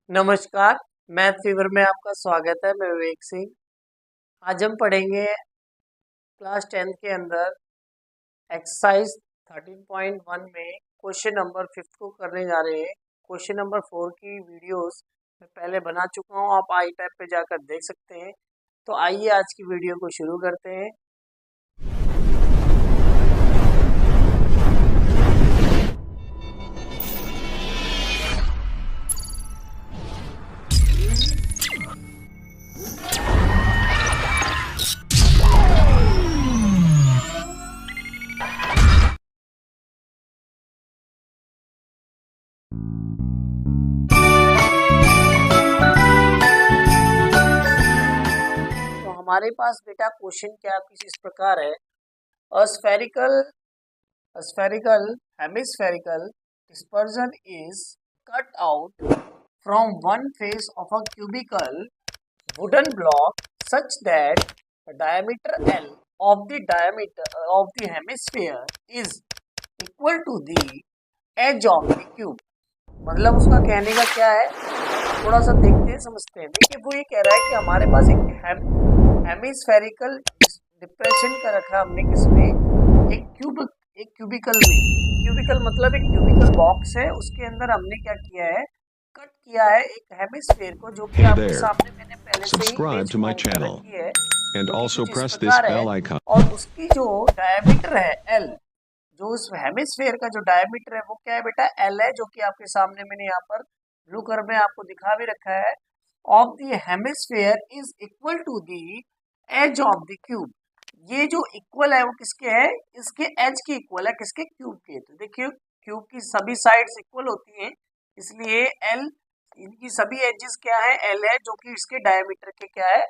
नमस्कार, math fever में आपका स्वागत है। मैं विवेक सिंह। आज हम पढ़ेंगे क्लास 10 के अंदर एक्सरसाइज 13.1 में क्वेश्चन नंबर 5 को करने जा रहे हैं। क्वेश्चन नंबर 4 की वीडियोस मैं पहले बना चुका हूँ, आप आई टैब पे जाकर देख सकते हैं। तो आइए आज की वीडियो को शुरू करते हैं। तो हमारे पास बेटा क्वेश्चन क्या कुछ इस प्रकार है। अ spherical hemispherical dispersion is cut out from one face of a cubical wooden block such that the diameter L of the hemisphere is equal to the edge of the cube। मतलब उसका कहने का क्या है, थोड़ा सा देखते हैं समझते हैं। देखिए वो ये कह रहा है कि हमारे पास एक हेमिस्फेरिकल डिप्रेशन का रखा हमने किसमें, एक क्यूबिकल में। क्यूबिकल मतलब एक क्यूबिकल बॉक्स है, उसके अंदर हमने क्या किया है, कट किया है एक हेमिस्फेयर को, जो कि आपके सामने मैंने पहले से ही इमेज फॉर्म कर रखी है, जो कि कुछ इस प्रकार है। और उसकी जो डायमीटर है L, जो उस हेमिस्फेयर का जो डायमीटर है वो क्या है बेटा, L है, जो कि आपके सामने मैंने यहाँ पर ब्लू कलर में आपको दिखा भी रखा है। Of the hemisphere is equal to the edge of the cube. ये जो इक्वल है वो किसके है, इसके एज के इक्वल है, किसके, क्यूब के। तो देखिए क्यूब की सभी साइड्स इक्वल होती हैं, इसलिए L, इनकी सभी एजेस क्या है, L है, जो कि इसके डायमीटर के क्या है,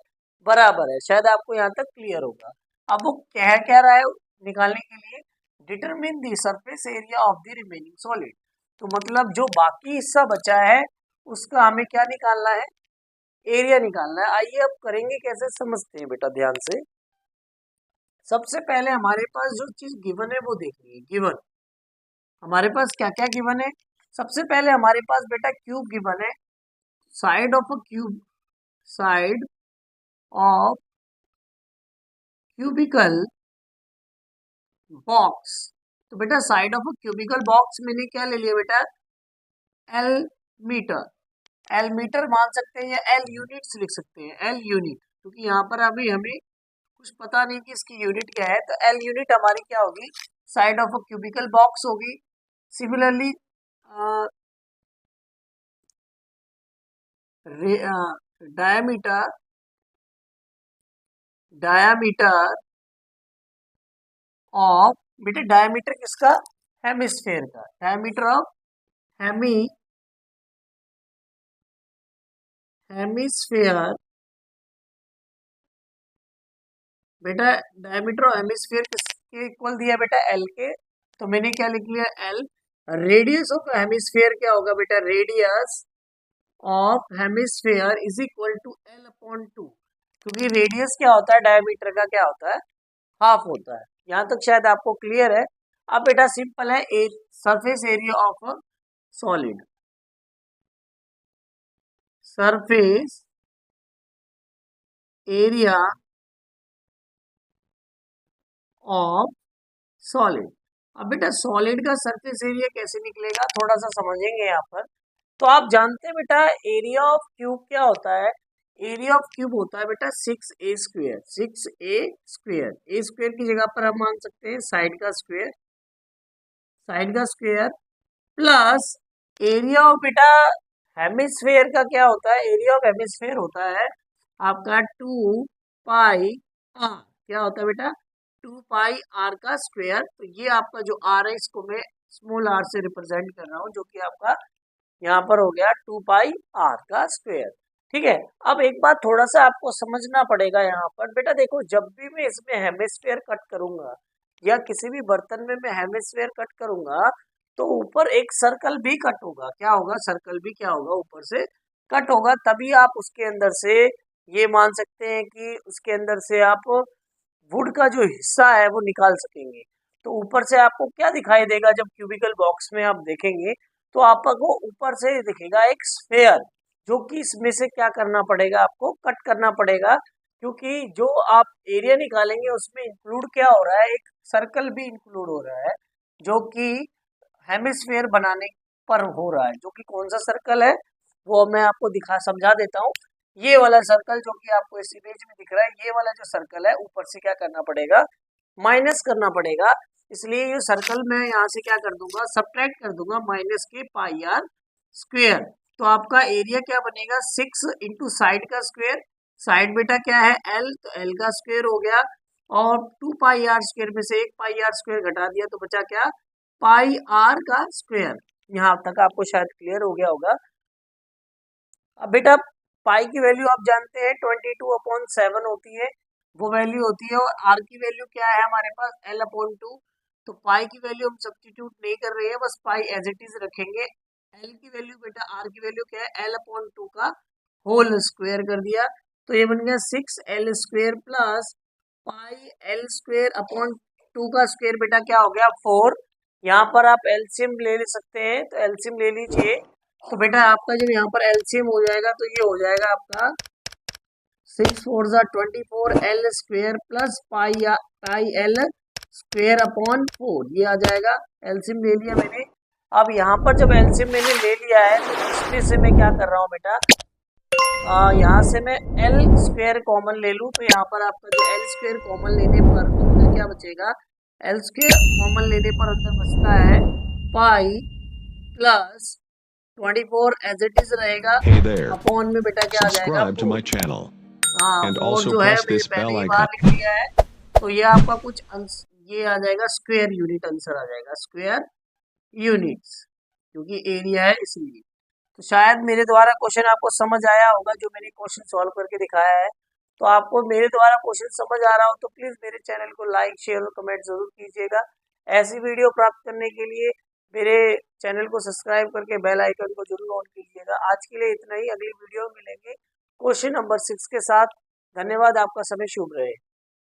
बराबर है। शायद आपको यहाँ तक क्लियर होगा। अब वो क्या रहा है निकालने के लिए, determine the surface area of the remaining solid. तो मतलब जो बाकी हिस्सा बचा है उसका हमें क्या निकालना है, एरिया निकालना है। आइए अब करेंगे कैसे, समझते हैं बेटा ध्यान से। सबसे पहले हमारे पास जो चीज गिवन है वो देखनी है। गिवन हमारे पास क्या क्या गिवन है। सबसे पहले हमारे पास बेटा क्यूब गिवन है। Side of a cube, side of cubical box. तो बेटा side of a cubical box मैंने क्या ले लिया बेटा, L मीटर। L मीटर मान सकते हैं या L यूनिट्स लिख सकते हैं, L यूनिट, क्योंकि यहाँ पर अभी हमें कुछ पता नहीं कि इसकी यूनिट क्या है। तो L यूनिट हमारी क्या होगी, side of a cubical box होगी। सिमिलरली डायमीटर, डायमीटर ऑफ, बेटे डायमीटर किसका, हेमिस्फेयर का, डायमीटर ऑफ हेमिस्फेयर। बेटा डायमीटर ऑफ हेमिस्फेयर किसके इक्वल दिया बेटा, L के। तो मैंने क्या लिख लिया, L। रेडियस ऑफ हेमिस्फेयर क्या होगा बेटा, radius of hemisphere is equal to L/2, क्योंकि रेडियस क्या होता है, डायमीटर का क्या होता है, हाफ होता है। यहाँ तक शायद आपको क्लियर है। अब बेटा सिंपल है, एक surface area of a solid, surface area of solid. अब बेटा सॉलिड का सरफेस एरिया कैसे निकलेगा, थोड़ा सा समझेंगे यहाँ पर। तो आप जानते हैं बेटा एरिया ऑफ क्यूब क्या होता है, एरिया ऑफ क्यूब होता है बेटा 6a²। 6a², ए स्क्वेयर की जगह पर हम मान सकते हैं साइड का स्क्वेयर, साइड का स्क्वेयर प्लस एरिया ऑफ बेटा हेमिस्फेयर का क्या होता है, एरिया ऑफ हेमिस्फेयर होता है आपका 2πr। क्या होता है बेटा, 2πr का स्क्वायर। तो ये आपका जो r है इसको मैं स्मॉल r से रिप्रेजेंट कर रहा हूँ, जो कि आपका यहाँ पर हो गया 2πr का स्क्वायर। ठीक है। अब एक बात थोड़ा सा आपको समझना पड़ेगा यहाँ पर बेटा, देखो जब भी मैं इसमें हेमिस्फेयर कट करूंगा या किसी भी बर्तन में मैं हेमिस्फेयर कट करूंगा, तो ऊपर एक सर्कल भी कट होगा। क्या होगा, सर्कल भी क्या होगा, ऊपर से कट होगा। तभी आप उसके अंदर से ये मान सकते हैं कि उसके अंदर से आप वुड का जो हिस्सा है वो निकाल सकेंगे। तो ऊपर से आपको क्या दिखाई देगा, जब क्यूबिकल बॉक्स में आप देखेंगे तो आपको ऊपर से दिखेगा एक स्फेयर, जो कि इसमें से क्या करना पड़ेगा, आपको कट करना पड़ेगा, क्योंकि जो आप एरिया निकालेंगे उसमें इंक्लूड क्या हो रहा है, एक सर्कल भी इंक्लूड हो रहा है जो कि हेमिस्फीयर बनाने पर हो रहा है। जो कि कौन सा सर्कल है वो मैं आपको समझा देता हूँ। ये वाला सर्कल जो कि आपको इस इमेज में दिख रहा है, ये वाला जो सर्कल है ऊपर से क्या करना पड़ेगा, माइनस करना पड़ेगा। इसलिए ये सर्कल मैं यहाँ से क्या कर दूंगा, सब्ट्रैक्ट कर दूंगा माइनस के पाई आर स्क्वेयर। तो आपका एरिया क्या बनेगा, 6 इंटू साइड का स्क्वेयर। साइड बेटा क्या है एल, तो एल का स्क्वेयर हो गया, और 2 पाई आर स्क्वेयर में से 1 पाई आर स्क्वेयर घटा दिया तो बचा क्या, पाई आर का स्क्वेयर। यहाँ तक आपको शायद क्लियर हो गया होगा। अब बेटा पाई की वैल्यू आप जानते हैं 22/7 होती है, वो वैल्यू होती है। और आर की वैल्यू क्या है हमारे पास, L/2। तो पाई की वैल्यू हम सब्स्टिट्यूट नहीं कर रहे हैं, बस पाई एज इट इज रखेंगे। एल की वैल्यू बेटा, आर की वैल्यू क्या है, L/2 का होल स्क्वायर कर दिया, तो ये बन गया 6L square plus pi L square upon 2 का स्क्वायर बेटा क्या हो गया 4। यहाँ पर आप एलसीएम ले सकते हैं, तो एलसीएम ले लीजिए। तो बेटा आपका जब यहाँ पर एलसीएम हो जाएगा तो ये हो जाएगा आपका 6 4 24 L square plus pi L square upon 4, ये आ जाएगा। एलसीएम ले लिया मैंने। अब यहाँ पर जब एलसीएम मैंने ले लिया है तो इसमें से मैं क्या कर रहा हूँ बेटा, यहाँ से मैं एल स्क्वेयर कॉमन ले लूँ, तो यहाँ पर आपका जो एल स्क्वेयर कॉमन लेने पर अंदर क्या बचेगा, एल स्क्वेयर कॉमन लेने पर अंदर बचता है pi plus 24 as it is रहेगा। Hey there. अपॉन में बेटा क्या आ जाएगा, Subscribe to my channel. हाँ And 4 also जो है press मैंने this पहले bell ही बाहर icon. लिख लिया है। तो ये आपका कुछ ये आ जाएगा स्क्वायर यूनिट आंसर आ जाएगा, स्क्वायर यूनिट्स, क्योंकि एरिया है इसलिए। तो शायद मेरे द्वारा क्वेश्चन आपको समझ आया होगा, जो मैंने क्वेश्चन सॉल्व करके दिखाया है। तो आपको मेरे द्वारा क्वेश्चन समझ आ रहा हो तो प्लीज़ मेरे चैनल को लाइक शेयर और कमेंट जरूर कीजिएगा। ऐसी वीडियो प्राप्त करने के लिए मेरे चैनल को सब्सक्राइब करके बेल आइकन को जरूर ऑन कीजिएगा। आज के लिए इतना ही, अगली वीडियो में मिलेंगे क्वेश्चन नंबर 6 के साथ। धन्यवाद, आपका समय शुभ रहे।